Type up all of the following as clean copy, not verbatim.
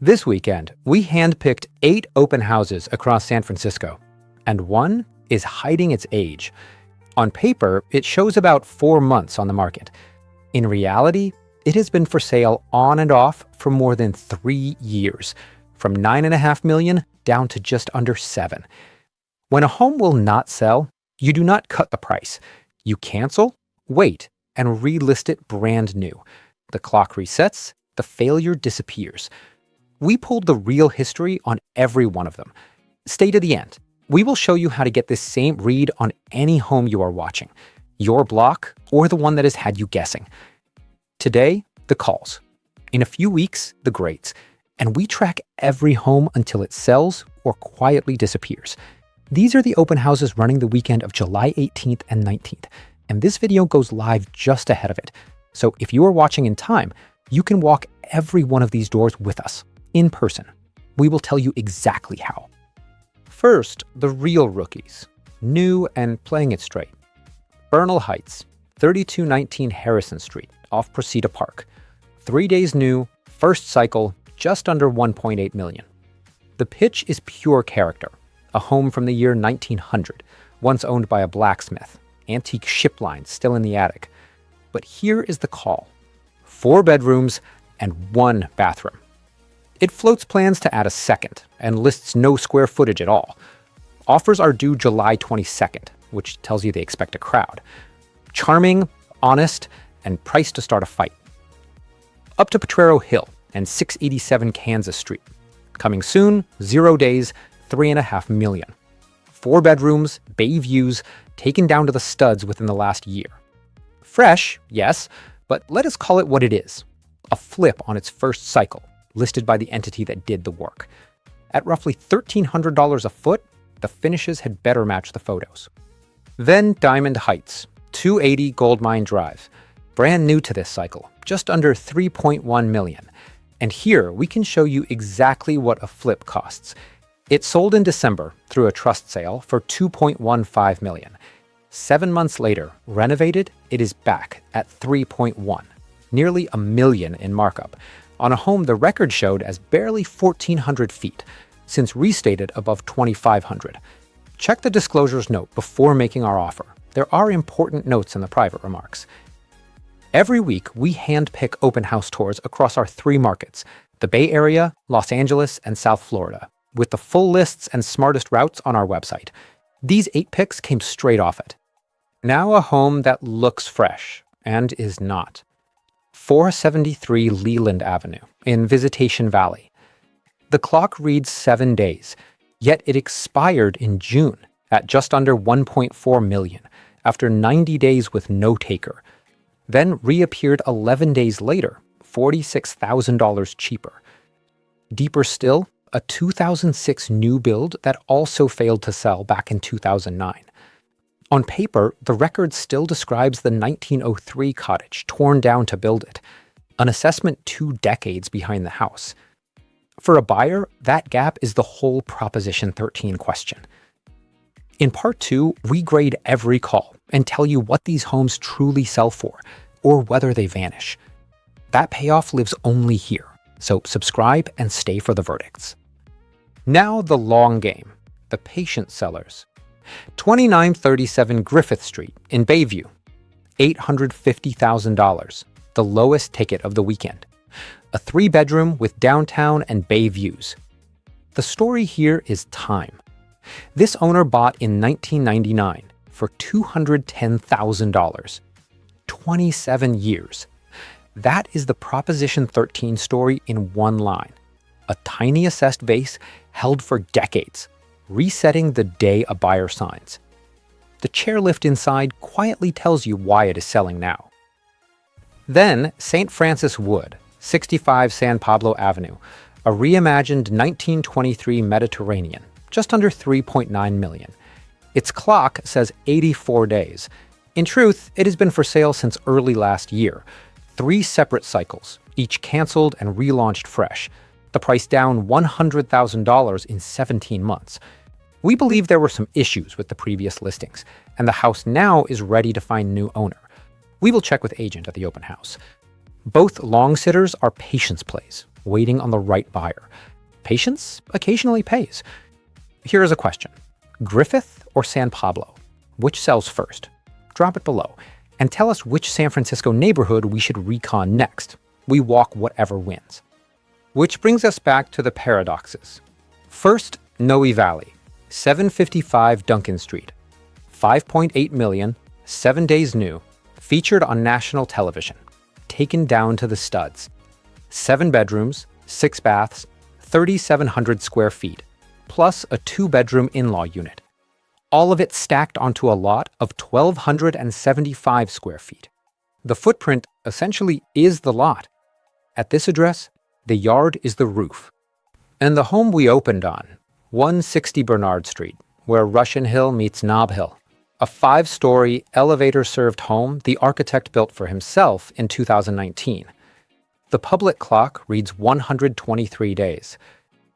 This weekend, we handpicked 8 open houses across San Francisco, and one is hiding its age. On paper, it shows about 4 months on the market. In reality, it has been for sale on and off for more than 3 years, from $9.5 million down to just under $7. When a home will not sell, you do not cut the price. You cancel, wait, and relist it brand new. The clock resets, the failure disappears. We pulled the real history on every one of them. Stay to the end. We will show you how to get this same read on any home you are watching, your block or the one that has had you guessing. Today, the calls. In a few weeks, the grades. And we track every home until it sells or quietly disappears. These are the open houses running the weekend of July 18th and 19th, and this video goes live just ahead of it. So if you are watching in time, you can walk every one of these doors with us, in person. We will tell you exactly how. First, the real rookies, new and playing it straight. Bernal Heights, 3219 Harrison Street, off Procida Park. 3 days new, first cycle, just under $1.8 million. The pitch is pure character. A home from the year 1900, once owned by a blacksmith. Antique ship lines still in the attic. But here is the call. 4 bedrooms and 1 bathroom. It floats plans to add a second and lists no square footage at all. Offers are due July 22nd, which tells you they expect a crowd. Charming, honest, and priced to start a fight. Up to Potrero Hill and 687 Kansas Street. Coming soon, 0 days, $3.5 million. 4 bedrooms, bay views, taken down to the studs within the last year. Fresh, yes, but let us call it what it is. A flip on its first cycle, listed by the entity that did the work. At roughly $1,300 a foot, the finishes had better match the photos. Then Diamond Heights, 280 Goldmine Drive. Brand new to this cycle, just under $3.1 million. And here we can show you exactly what a flip costs. It sold in December through a trust sale for $2.15 million. 7 months later, renovated, it is back at $3.1, nearly $1 million in markup, on a home the record showed as barely 1,400 feet, since restated above 2,500. Check the disclosures note before making our offer. There are important notes in the private remarks. Every week, we handpick open house tours across our 3 markets, the Bay Area, Los Angeles, and South Florida, with the full lists and smartest routes on our website. These 8 picks came straight off it. Now a home that looks fresh, and is not. 473 Leland Avenue in Visitacion Valley. The clock reads 7 days, yet it expired in June at just under $1.4 million after 90 days with no taker. Then reappeared 11 days later, $46,000 cheaper. Deeper still, a 2006 new build that also failed to sell back in 2009. On paper, the record still describes the 1903 cottage torn down to build it, an assessment 2 decades behind the house. For a buyer, that gap is the whole Proposition 13 question. In Part 2, we grade every call and tell you what these homes truly sell for, or whether they vanish. That payoff lives only here, so subscribe and stay for the verdicts. Now the long game, the patient sellers. 2937 Griffith Street in Bayview, $850,000, the lowest ticket of the weekend. A 3-bedroom with downtown and bay views. The story here is time. This owner bought in 1999 for $210,000. 27 years. That is the Proposition 13 story in one line. A tiny assessed vase held for decades, resetting the day a buyer signs. The chairlift inside quietly tells you why it is selling now. Then, St. Francis Wood, 65 San Pablo Avenue, a reimagined 1923 Mediterranean, just under $3.9 million. Its clock says 84 days. In truth, it has been for sale since early last year. 3 separate cycles, each canceled and relaunched fresh. The price down $100,000 in 17 months. We believe there were some issues with the previous listings, and the house now is ready to find new owner. We will check with agent at the open house. Both long sitters are patience plays. waiting on the right buyer. Patience occasionally pays. Here is a question. Griffith or San Pablo? Which sells first? Drop it below and tell us which San Francisco neighborhood we should recon next. We walk whatever wins. Which brings us back to the paradoxes. First, Noe Valley, 755 Duncan Street. 5.8 million, 7 days new, featured on national television, taken down to the studs. 7 bedrooms, 6 baths, 3,700 square feet, plus a 2-bedroom in-law unit. All of it stacked onto a lot of 1,275 square feet. The footprint essentially is the lot. At this address, the yard is the roof. And the home we opened on, 160 Bernard Street, where Russian Hill meets Nob Hill. A 5-story, elevator-served home the architect built for himself in 2019. The public clock reads 123 days.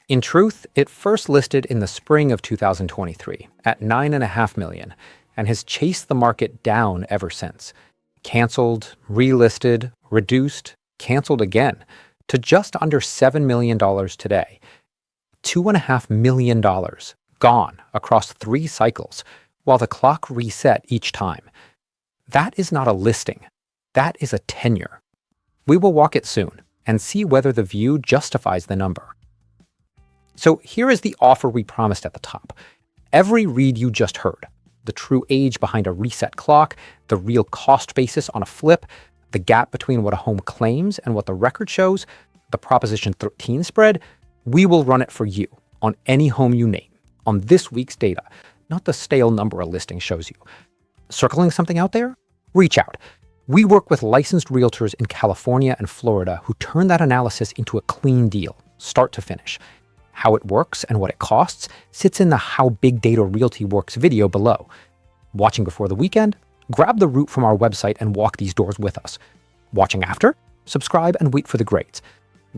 In truth, it first listed in the spring of 2023 at $9.5 million and has chased the market down ever since. Canceled, relisted, reduced, canceled again to just under $7 million today. $2.5 million gone across 3 cycles, while the clock reset each time. That is not a listing. That is a tenure. We will walk it soon and see whether the view justifies the number. So here is the offer we promised at the top. Every read you just heard, the true age behind a reset clock, the real cost basis on a flip, the gap between what a home claims and what the record shows, the Proposition 13 spread, we will run it for you on any home you name, on this week's data, not the stale number a listing shows you. Circling something out there? Reach out. We work with licensed realtors in California and Florida who turn that analysis into a clean deal, start to finish. How it works and what it costs sits in the How Big Data Realty Works video below. Watching before the weekend? Grab the route from our website and walk these doors with us. Watching after? Subscribe and wait for the grades.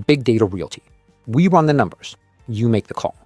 Big Data Realty. We run the numbers. You make the call.